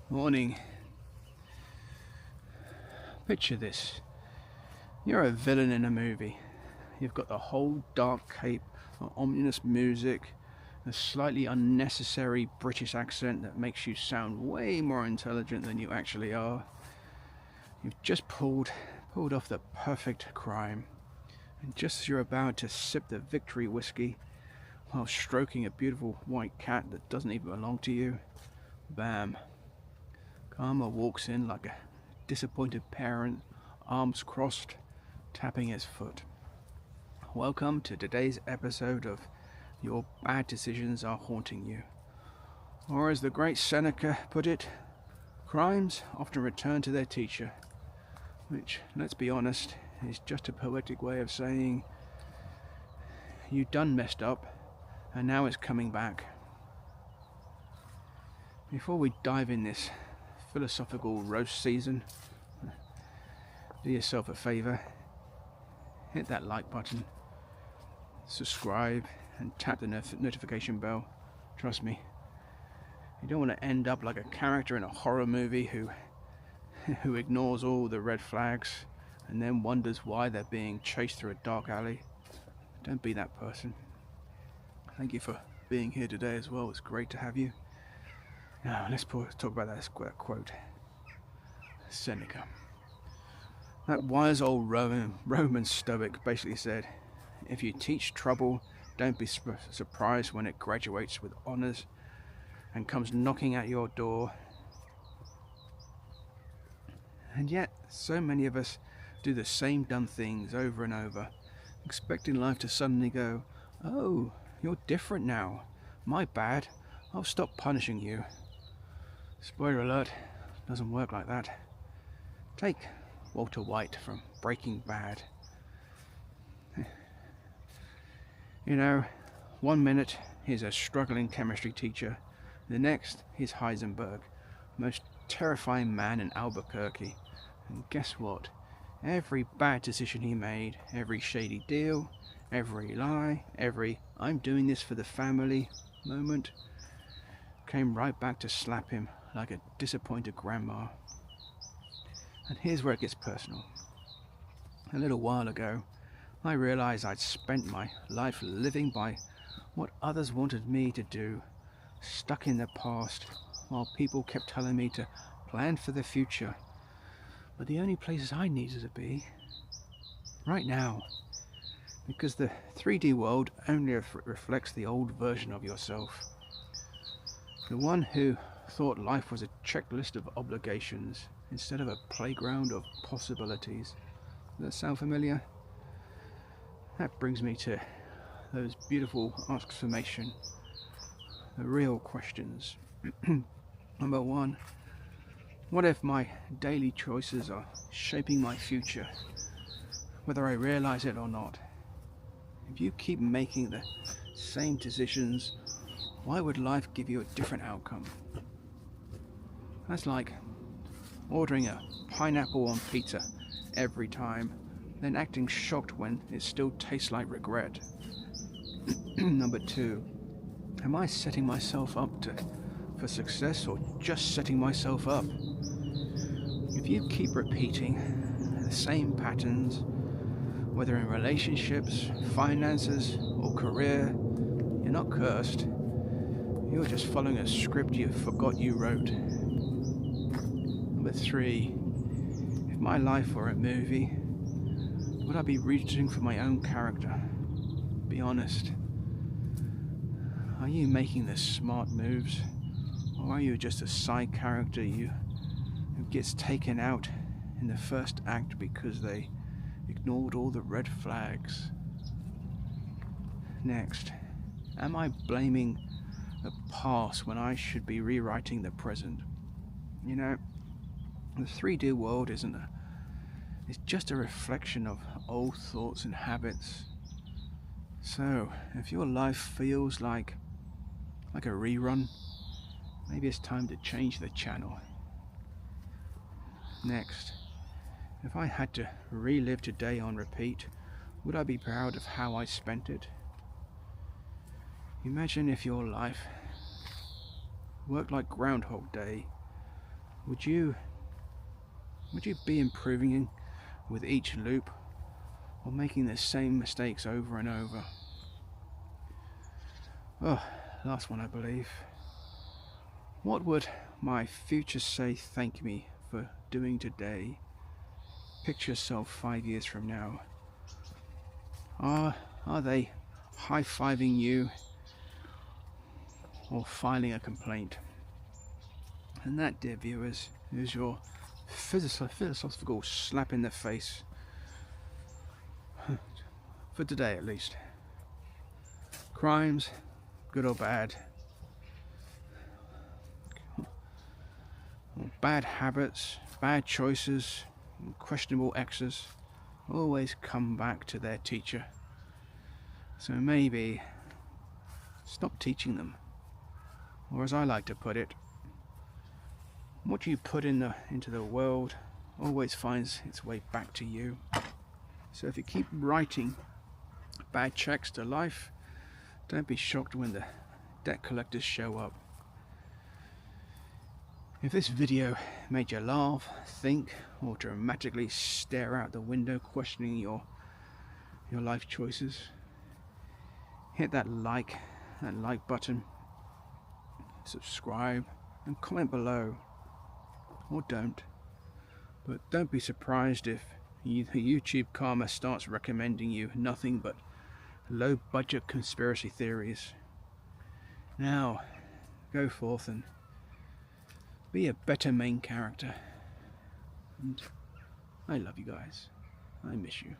Morning. Picture this. You're a villain in a movie. You've got the whole dark cape, ominous music, a slightly unnecessary British accent that makes you sound way more intelligent than you actually are. You've just pulled off the perfect crime. And just as you're about to sip the victory whiskey while stroking a beautiful white cat that doesn't even belong to you, bam. Karma walks in like a disappointed parent, arms crossed, tapping his foot. Welcome to today's episode of Your Bad Decisions Are Haunting You. Or as the great Seneca put it, crimes often return to their teacher, which, let's be honest, is just a poetic way of saying you done messed up and now it's coming back. Before we dive in this philosophical roast season, do yourself a favour, hit that like button, subscribe and tap the notification bell. Trust me, you don't want to end up like a character in a horror movie who ignores all the red flags and then wonders why they're being chased through a dark alley. Don't be that person. Thank you for being here today as well. It's great to have you. Now, let's talk about that quote. Seneca. That wise old Roman stoic basically said, if you teach trouble, don't be surprised when it graduates with honours and comes knocking at your door. And yet, so many of us do the same dumb things over and over, expecting life to suddenly go, oh, you're different now. My bad. I'll stop punishing you. Spoiler alert, doesn't work like that. Take Walter White from Breaking Bad. You know, 1 minute he's a struggling chemistry teacher, the next he's Heisenberg, most terrifying man in Albuquerque. And guess what? Every bad decision he made, every shady deal, every lie, every I'm doing this for the family moment came right back to slap him like a disappointed grandma. And here's where it gets personal. A little while ago, I realized I'd spent my life living by what others wanted me to do, stuck in the past, while people kept telling me to plan for the future. But the only places I needed to be, right now, because the 3D world only reflects the old version of yourself. The one who thought life was a checklist of obligations instead of a playground of possibilities. Does that sound familiar? That brings me to those beautiful exclamation, the real questions. Number one, what if my daily choices are shaping my future, whether I realize it or not? If you keep making the same decisions, why would life give you a different outcome? That's like ordering a pineapple on pizza every time, then acting shocked when it still tastes like regret. Number two, am I setting myself up for success or just setting myself up? If you keep repeating the same patterns, whether in relationships, finances, or career, you're not cursed. You're just following a script you forgot you wrote. Number three, if my life were a movie, would I be rooting for my own character? Be honest. Are you making the smart moves, or are you just a side character who gets taken out in the first act because they ignored all the red flags? Next, am I blaming the past when I should be rewriting the present? You know, the 3D world it's just a reflection of old thoughts and habits. So, if your life feels like a rerun, maybe it's time to change the channel. Next, if I had to relive today on repeat, would I be proud of how I spent it? Imagine if your life worked like Groundhog Day, would you be improving with each loop, or making the same mistakes over and over? Oh, last one, I believe. What would my future say thank me for doing today? Picture yourself 5 years from now. Are they high-fiving you or filing a complaint? And that, dear viewers, is your philosophical slap in the face. For today, at least. Crimes, good or bad, bad habits, bad choices, questionable exes, always come back to their teacher. So maybe stop teaching them. Or as I like to put it, what you put into the world always finds its way back to you. So if you keep writing bad checks to life, don't be shocked when the debt collectors show up. If this video made you laugh, think, or dramatically stare out the window questioning your life choices, hit that like button, subscribe, and comment below. Or don't. But don't be surprised if YouTube karma starts recommending you nothing but low budget conspiracy theories. Now, go forth and be a better main character. And I love you guys. I miss you.